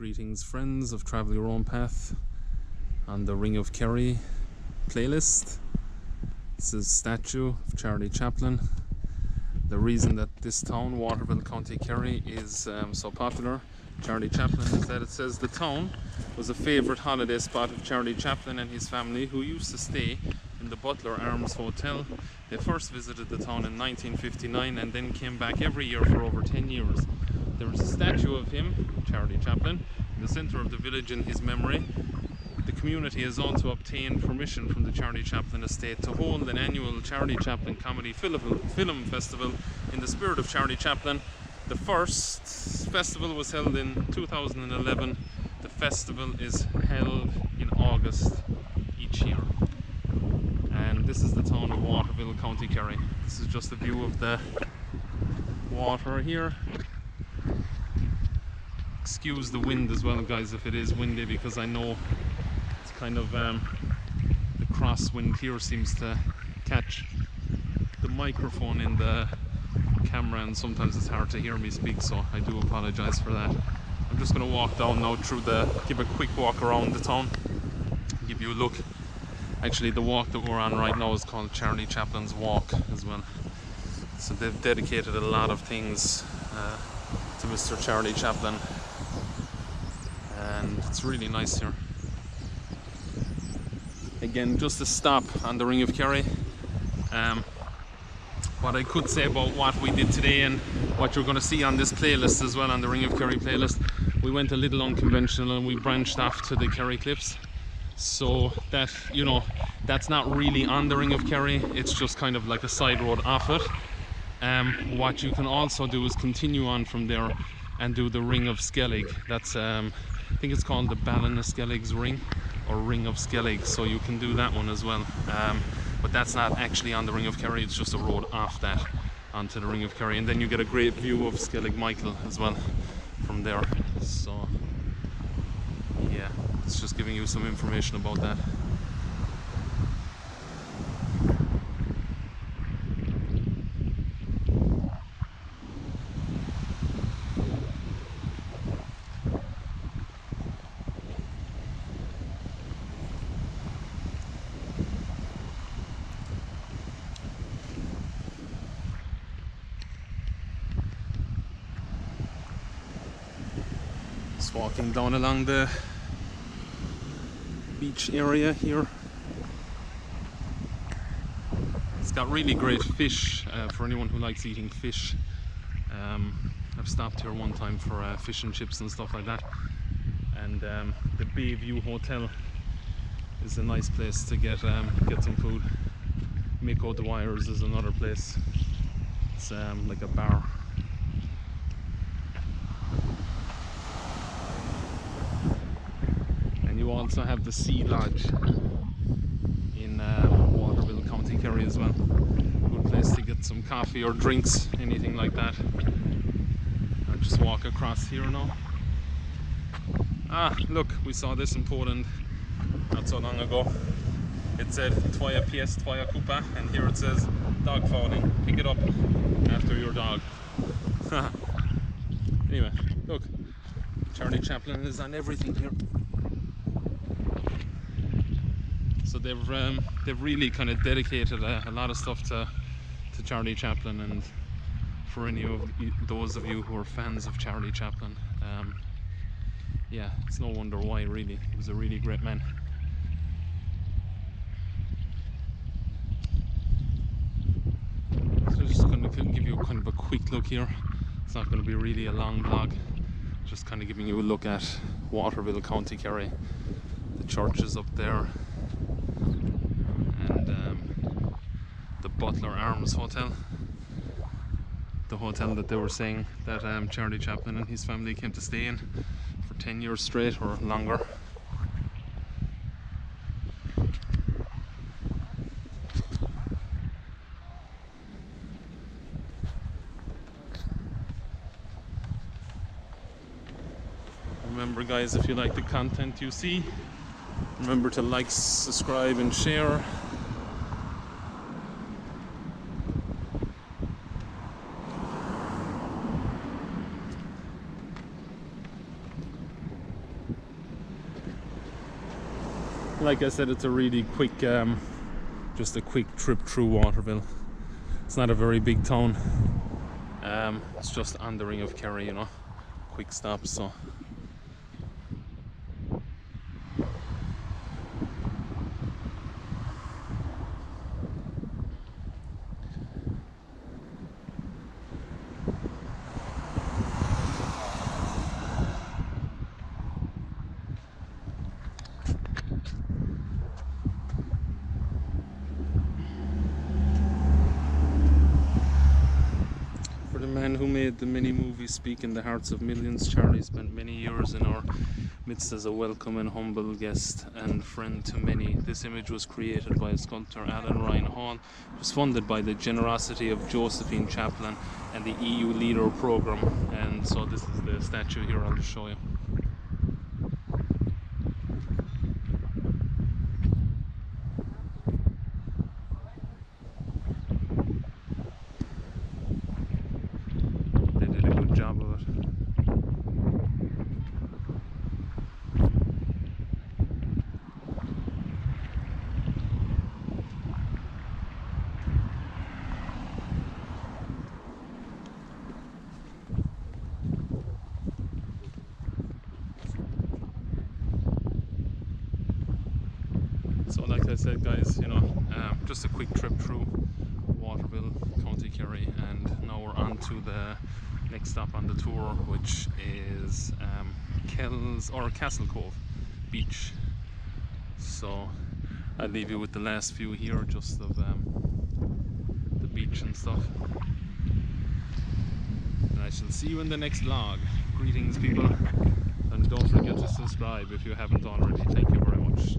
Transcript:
Greetings friends of Travel Your Own Path on the Ring of Kerry playlist. This is a statue of Charlie Chaplin. The reason that this town, Waterville, County Kerry, is so popular, Charlie Chaplin, is that it says the town was a favourite holiday spot of Charlie Chaplin and his family, who used to stay in the Butler Arms Hotel. They first visited the town in 1959 and then came back every year for over 10 years. There is a statue of him, Charlie Chaplin, in the centre of the village in his memory. The community has also obtained permission from the Charlie Chaplin estate to hold an annual Charlie Chaplin Comedy Film Festival in the spirit of Charlie Chaplin. The first festival was held in 2011. The festival is held in August each year. And this is the town of Waterville, County Kerry. This is just a view of the water here. Excuse the wind as well, guys, if it is windy, because I know it's kind of the crosswind here seems to catch the microphone in the camera, and sometimes it's hard to hear me speak, so I do apologize for that. I'm just going to walk down now give a quick walk around the town, give you a look. Actually, the walk that we're on right now is called Charlie Chaplin's Walk as well. So they've dedicated a lot of things to Mr. Charlie Chaplin, and it's really nice here. Again, just a stop on the Ring of Kerry. What I could say about what we did today and what you're going to see on this playlist as well, on the Ring of Kerry playlist, we went a little unconventional and we branched off to the Kerry Cliffs. So that, you know, that's not really on the Ring of Kerry, it's just kind of like a side road off it. What you can also do is continue on from there and do the Ring of Skellig. That's I think it's called the Ballinaskellig's Ring, or Ring of Skellig, so you can do that one as well. But that's not actually on the Ring of Kerry, it's just a road off that onto the Ring of Kerry, and then you get a great view of Skellig Michael as well from there. So yeah, it's just giving you some information about that. Just walking down along the beach area here. It's got really great fish for anyone who likes eating fish. I've stopped here one time for fish and chips and stuff like that. And the Bayview Hotel is a nice place to get some food. Mako the Wires is another place. It's like a bar. You also have the Sea Lodge in Waterville, County Kerry as well. Good place to get some coffee or drinks, anything like that. I'll just walk across here now. Ah, look, we saw this in Poland not so long ago. It said Twoja pies, twoja kupa, and here it says dog fouling. Pick it up after your dog. Anyway, look, Charlie Chaplin is on everything here. So they've really kind of dedicated a lot of stuff to Charlie Chaplin, and for any of those of you who are fans of Charlie Chaplin, yeah, it's no wonder why, really. He was a really great man. So just going to give you kind of a quick look here. It's not going to be really a long vlog, just kind of giving you a look at Waterville, County Kerry. The church is up there, and the Butler Arms Hotel, the hotel that they were saying that Charlie Chaplin and his family came to stay in for 10 years straight or longer. Remember, guys, if you like the content you see, remember to like, subscribe and share. Like I said, it's a really quick, just a quick trip through Waterville. It's not a very big town. It's just on the Ring of Kerry, you know, quick stop. So the man who made the many movies Speak in the Hearts of Millions, Charlie spent many years in our midst as a welcome and humble guest and friend to many. This image was created by sculptor Alan Ryan Hall. It was funded by the generosity of Josephine Chaplin and the EU Leader Programme. And so this is the statue here, I'll just show you. They did a good job of it. So like I said, guys, you know, just a quick trip through Waterville, County Kerry, and now we're on to the next stop on the tour, which is Kells or Castle Cove Beach. So I'll leave you with the last view here, just of the beach and stuff. And I shall see you in the next vlog. Greetings, people, and don't forget to subscribe if you haven't already. Thank you very much.